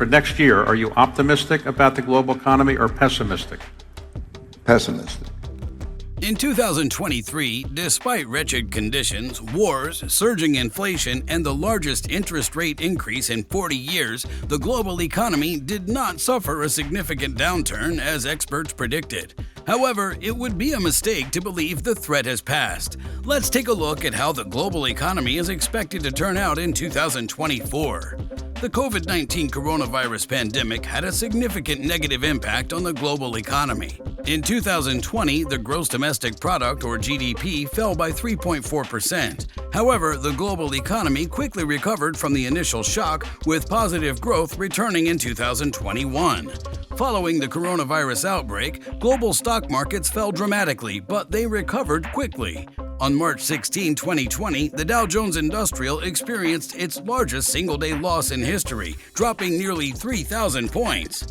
for next year, are you optimistic about the global economy or pessimistic? Pessimistic. In 2023, despite wretched conditions, wars, surging inflation, and the largest interest rate increase in 40 years, the global economy did not suffer a significant downturn as experts predicted. However, it would be a mistake to believe the threat has passed. Let's take a look at how the global economy is expected to turn out in 2024. The COVID-19 coronavirus pandemic had a significant negative impact on the global economy. In 2020, the gross domestic product, or GDP, fell by 3.4%. However, the global economy quickly recovered from the initial shock, with positive growth returning in 2021. Following the coronavirus outbreak, global stock markets fell dramatically, but they recovered quickly. On March 16, 2020, the Dow Jones Industrial experienced its largest single-day loss in history, dropping nearly 3,000 points.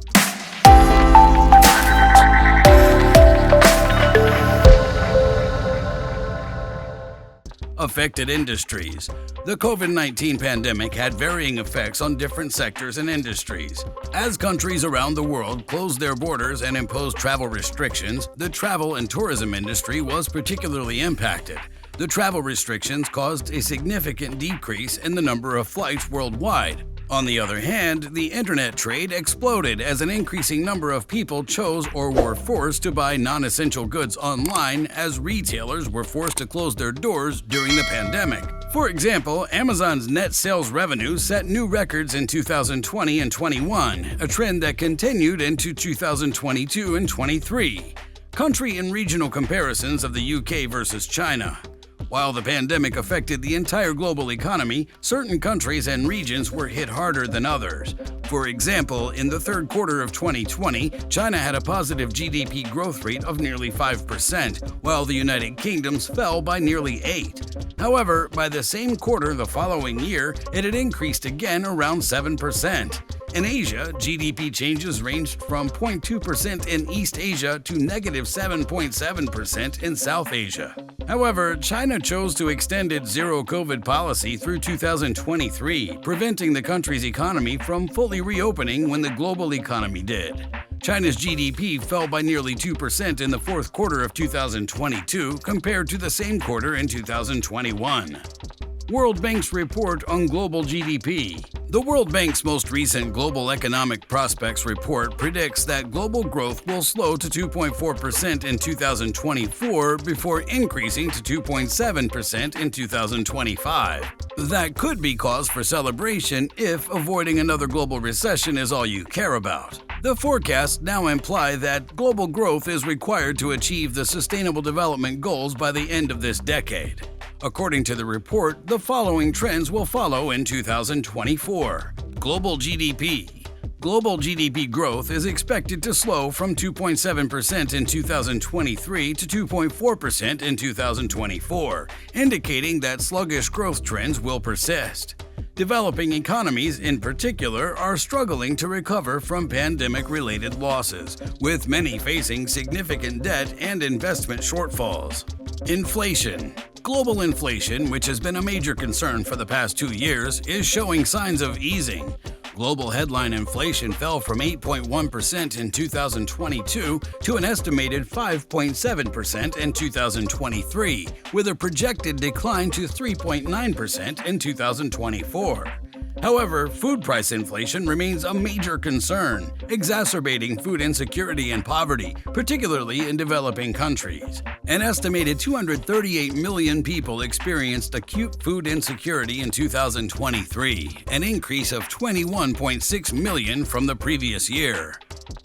Affected industries. The COVID-19 pandemic had varying effects on different sectors and industries. As countries around the world closed their borders and imposed travel restrictions, the travel and tourism industry was particularly impacted. The travel restrictions caused a significant decrease in the number of flights worldwide. On the other hand, the internet trade exploded as an increasing number of people chose or were forced to buy non-essential goods online as retailers were forced to close their doors during the pandemic. For example, Amazon's net sales revenue set new records in 2020 and 21, a trend that continued into 2022 and 23. Country and regional comparisons of the UK versus China. While the pandemic affected the entire global economy, certain countries and regions were hit harder than others. For example, in the third quarter of 2020, China had a positive GDP growth rate of nearly 5%, while the United Kingdom's fell by nearly 8%. However, by the same quarter the following year, it had increased again around 7%. In Asia, GDP changes ranged from 0.2% in East Asia to negative 7.7% in South Asia. However, China chose to extend its zero-COVID policy through 2023, preventing the country's economy from fully reopening when the global economy did. China's GDP fell by nearly 2% in the fourth quarter of 2022 compared to the same quarter in 2021. World Bank's report on global GDP. The World Bank's most recent Global Economic Prospects report predicts that global growth will slow to 2.4% in 2024 before increasing to 2.7% in 2025. That could be cause for celebration if avoiding another global recession is all you care about. The forecasts now imply that global growth is required to achieve the Sustainable Development Goals by the end of this decade. According to the report, the following trends will follow in 2024. Global GDP. Global GDP growth is expected to slow from 2.7% in 2023 to 2.4% in 2024, indicating that sluggish growth trends will persist. Developing economies, in particular, are struggling to recover from pandemic-related losses, with many facing significant debt and investment shortfalls. Inflation. Global inflation, which has been a major concern for the past 2 years, is showing signs of easing. Global headline inflation fell from 8.1% in 2022 to an estimated 5.7% in 2023, with a projected decline to 3.9% in 2024. However, food price inflation remains a major concern, exacerbating food insecurity and poverty, particularly in developing countries. An estimated 238 million people experienced acute food insecurity in 2023, an increase of 21.6 million from the previous year.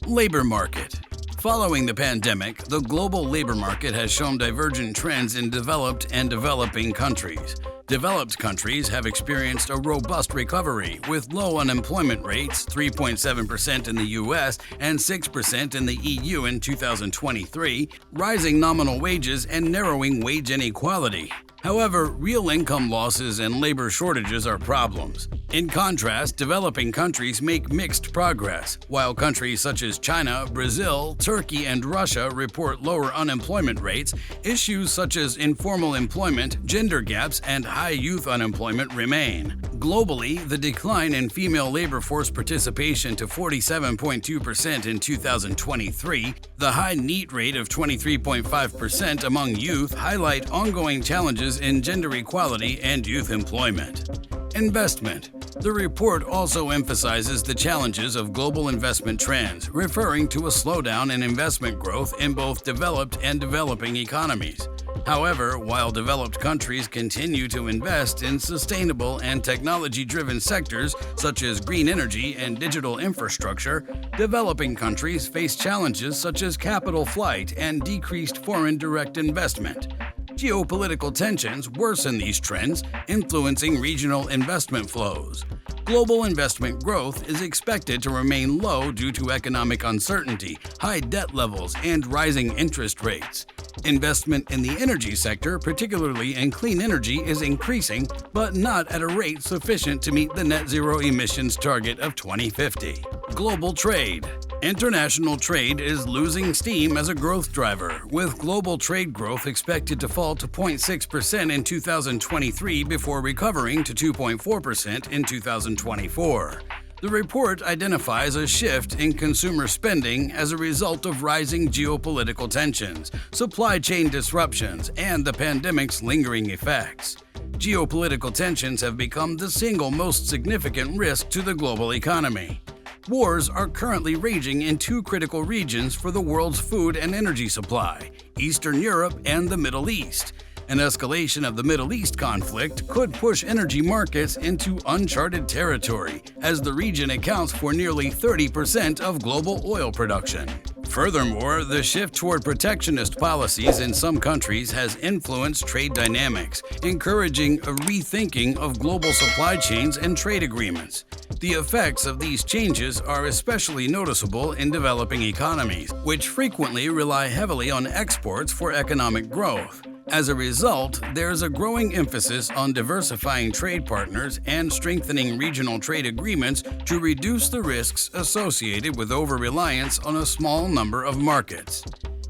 Labor market. Following the pandemic, the global labor market has shown divergent trends in developed and developing countries. Developed countries have experienced a robust recovery, with low unemployment rates, 3.7% in the US and 6% in the EU in 2023, rising nominal wages and narrowing wage inequality. However, real income losses and labor shortages are problems. In contrast, developing countries make mixed progress. While countries such as China, Brazil, Turkey, and Russia report lower unemployment rates, issues such as informal employment, gender gaps, and high youth unemployment remain. Globally, the decline in female labor force participation to 47.2% in 2023, the high NEET rate of 23.5% among youth highlight ongoing challenges in gender equality and youth employment. Investment. The report also emphasizes the challenges of global investment trends, referring to a slowdown in investment growth in both developed and developing economies. However, while developed countries continue to invest in sustainable and technology-driven sectors such as green energy and digital infrastructure, developing countries face challenges such as capital flight and decreased foreign direct investment. Geopolitical tensions worsen these trends, influencing regional investment flows. Global investment growth is expected to remain low due to economic uncertainty, high debt levels, and rising interest rates. Investment in the energy sector, particularly in clean energy, is increasing, but not at a rate sufficient to meet the net zero emissions target of 2050. Global trade. International trade is losing steam as a growth driver, with global trade growth expected to fall to 0.6% in 2023 before recovering to 2.4% in 2024. The report identifies a shift in consumer spending as a result of rising geopolitical tensions, supply chain disruptions, and the pandemic's lingering effects. Geopolitical tensions have become the single most significant risk to the global economy. Wars are currently raging in two critical regions for the world's food and energy supply: Eastern Europe and the Middle East. An escalation of the Middle East conflict could push energy markets into uncharted territory, as the region accounts for nearly 30% of global oil production. Furthermore, the shift toward protectionist policies in some countries has influenced trade dynamics, encouraging a rethinking of global supply chains and trade agreements. The effects of these changes are especially noticeable in developing economies, which frequently rely heavily on exports for economic growth. As a result, there's a growing emphasis on diversifying trade partners and strengthening regional trade agreements to reduce the risks associated with over-reliance on a small number of markets.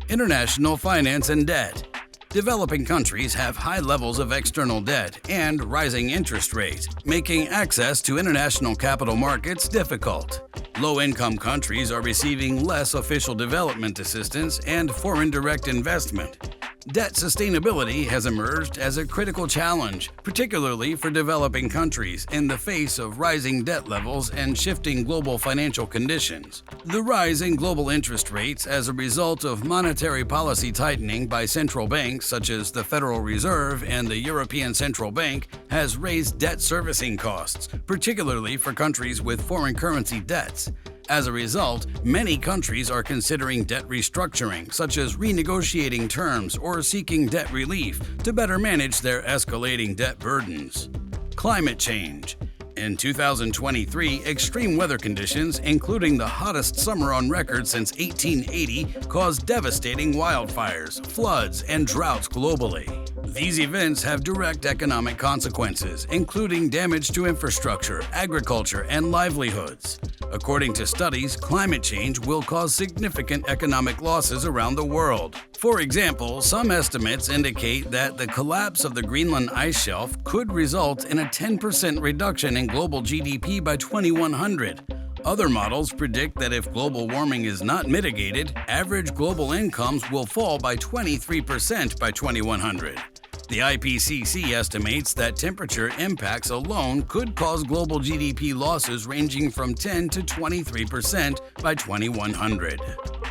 International finance and debt. Developing countries have high levels of external debt and rising interest rates, making access to international capital markets difficult. Low-income countries are receiving less official development assistance and foreign direct investment. Debt sustainability has emerged as a critical challenge, particularly for developing countries in the face of rising debt levels and shifting global financial conditions. The rise in global interest rates as a result of monetary policy tightening by central banks such as the Federal Reserve and the European Central Bank has raised debt servicing costs, particularly for countries with foreign currency debts. As a result, many countries are considering debt restructuring, such as renegotiating terms or seeking debt relief to better manage their escalating debt burdens. Climate change. In 2023, extreme weather conditions, including the hottest summer on record since 1880, caused devastating wildfires, floods, and droughts globally. These events have direct economic consequences, including damage to infrastructure, agriculture, and livelihoods. According to studies, climate change will cause significant economic losses around the world. For example, some estimates indicate that the collapse of the Greenland ice shelf could result in a 10% reduction in global GDP by 2100. Other models predict that if global warming is not mitigated, average global incomes will fall by 23% by 2100. The IPCC estimates that temperature impacts alone could cause global GDP losses ranging from 10 to 23% by 2100.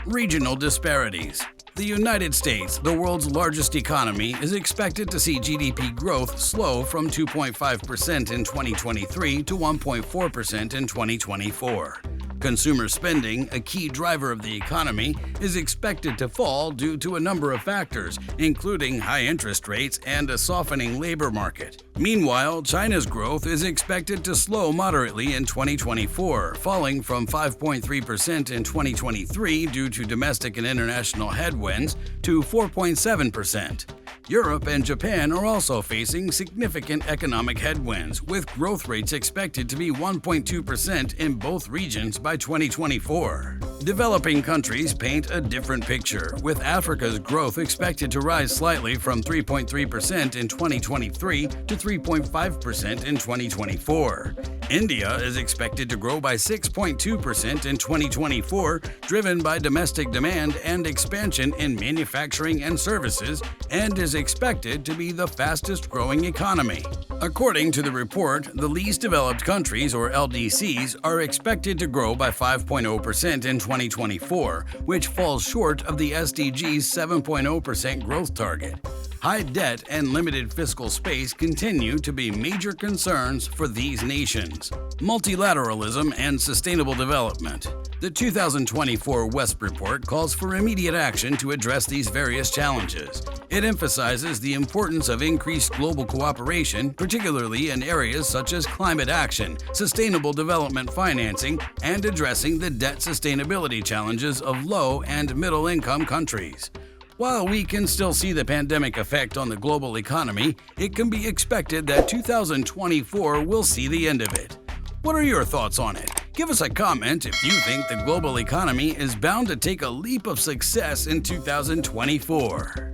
Regional disparities. The United States, the world's largest economy, is expected to see GDP growth slow from 2.5% in 2023 to 1.4% in 2024. Consumer spending, a key driver of the economy, is expected to fall due to a number of factors, including high interest rates and a softening labor market. Meanwhile, China's growth is expected to slow moderately in 2024, falling from 5.3% in 2023 due to domestic and international headwinds to 4.7%. Europe and Japan are also facing significant economic headwinds, with growth rates expected to be 1.2% in both regions by 2024. Developing countries paint a different picture, with Africa's growth expected to rise slightly from 3.3% in 2023 to 3.5% in 2024. India is expected to grow by 6.2% in 2024, driven by domestic demand and expansion in manufacturing and services, and is expected to be the fastest growing economy. According to the report, the least developed countries, or LDCs, are expected to grow by 5.0% in 2024, which falls short of the SDG's 7.0% growth target. High debt and limited fiscal space continue to be major concerns for these nations. Multilateralism and sustainable development. The 2024 WESP report calls for immediate action to address these various challenges. It emphasizes the importance of increased global cooperation, particularly in areas such as climate action, sustainable development financing, and addressing the debt sustainability challenges of low and middle-income countries. While we can still see the pandemic effect on the global economy, it can be expected that 2024 will see the end of it. What are your thoughts on it? Give us a comment if you think the global economy is bound to take a leap of success in 2024.